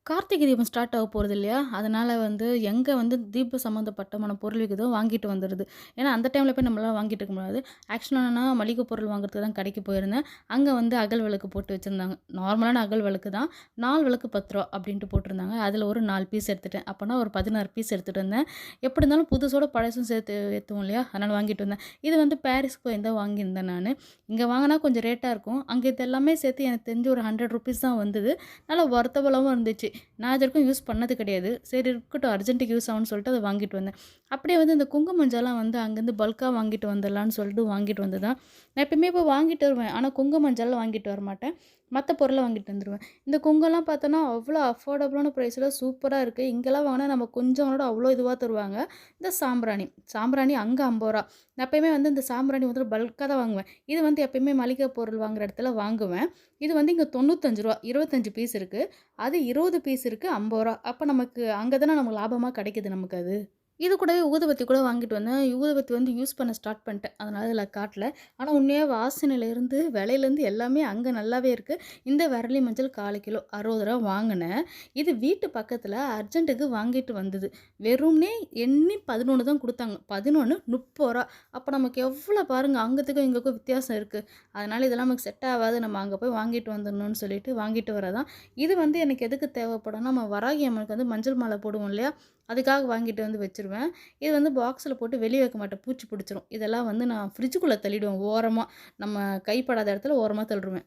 Karthigai Deepam start ஆக போகுது இல்லையா? அதனால வந்து எங்க வந்து தீபம் சம்மந்தப்பட்டமான பொருள் விக்குதோ வாங்கிட்டு வந்துருது. ஏன்னா, அந்த டைம்ல போய் நம்மளால வாங்கிட்டு இருக்க முடியாது. ஆக்சுவலா நான் மளிகை பொருள் வாங்குறதுக்கு தான் கடைக்கு போயிருந்தேன். அங்க வந்து அகல் விளக்கு போட்டு வச்சிருந்தாங்க. நார்மலான அகல் விளக்கு தான். 4 விளக்கு ரூ. 10 அப்படின்ட்டு போட்டிருந்தாங்க. அதில ஒரு 4 பீஸ் எடுத்துட்டேன். அப்போனா ஒரு 16 பீஸ் எடுத்துட்டு வந்தேன். எப்படி இருந்தாலும் புதுசோட பழசும் சேர்த்து ஏத்துவோம் இல்லையா? அதனால வாங்கிட்டு வந்தேன். இது வந்து பாரிஸ்க்கு போயிருந்தா வாங்கியிருந்தேன் நானு. இங்க வாங்குனா கொஞ்சம் ரேட்டா இருக்கும். அங்க இது எல்லாமே சேர்த்து எனக்கு தெரிஞ்சு ஒரு ₹100 தான் வந்தது. நல்லா வொர்த்தபுளாவும் இருந்துச்சு. நான் இதுவரைக்கும் யூஸ் பண்ணது கிடையாது. சரி இருக்கட்டும் அர்ஜென்ட்டுக்கு யூஸ் ஆகும்னு சொல்லிட்டு அத வாங்கிட்டு வந்தேன். அப்படியே வந்து இந்த குங்கும மஞ்சள்லாம் வந்து அங்கேருந்து பல்கா வாங்கிட்டு வந்துடலான்னு சொல்லிட்டு வாங்கிட்டு வந்து தான் நான் எப்பயுமே போய் வாங்கிட்டு வருவேன். ஆனா குங்கும மஞ்சள்லாம் வாங்கிட்டு வரமாட்டேன். மத்த பொருள வாங்கிட்டு வந்துருவேன். இந்த குங்குமலாம் பார்த்தோன்னா, அவ்வளோ அஃபோர்டபுளான ப்ரைஸில சூப்பரா இருக்கு. இங்கலாம் வாங்குனா நம்ம கொஞ்சோட அவ்வளோ இதுவா தருவாங்க. இந்த சாம்பிராணி, சாம்பிராணி அங்க ரூ. 50. நான் எப்பயுமே வந்து இந்த சாம்பிராணி வந்து பல்கா தான் வாங்குவேன். இது வந்து எப்பயுமே மளிகை பொருள் வாங்குற இடத்துல வாங்குவேன். இது வந்து இங்க ரூ. 95 25 பீஸ் இருக்கு. அது 20 பீஸ் இருக்கு ரூ. 50. அப்ப நமக்கு அங்க தானே நமக்கு லாபமா கிடைக்குது நமக்கு அது. இது கூடவே ஊதுபத்தி கூட வாங்கிட்டு வந்தேன். ஊதுபத்தி வந்து யூஸ் பண்ண ஸ்டார்ட் பண்ணிட்டேன். அதனால இதில காட்டல. ஆனா உண்மையா வாசனையிலேருந்து, விலையிலேருந்து எல்லாமே அங்க நல்லாவே இருக்கு. இந்த விரலி மஞ்சள் 1/4 கிலோ ரூ. 60 வாங்குனேன். இது வீட்டு பக்கத்தில அர்ஜென்ட்டுக்கு வாங்கிட்டு வந்தது. வெறுமனே எண்ணி 11 தான் குடுத்தாங்க. 11 30. அப்ப நமக்கு எவ்வளோ பாருங்க அங்கத்துக்கும் இங்கக்கும் வித்தியாசம் இருக்கு. அதனால இதெல்லாம் நமக்கு செட் ஆவாது. நம்ம அங்க போய் வாங்கிட்டு வந்துரணும்னு சொல்லிட்டு வாங்கிட்டு வரதான். இது வந்து எனக்கு எதுக்கு தேவைப்படும்னா, நம்ம வராகி அம்மனுக்கு வந்து மஞ்சள் மாலை போடுவோம் இல்லையா? அதுக்காக வாங்கிட்டு வந்து வச்சுருவேன். இது வந்து பாக்ஸில போட்டு வெளிய வைக்க மாட்டேன். பூச்சி பிடிச்சிரும். இதெல்லாம் வந்து நான் ஃப்ரிட்ஜுக்குள்ள தள்ளிடுவேன் ஓரமா. நம்ம கைப்படாத இடத்துல ஓரமா தள்ளிருவேன்.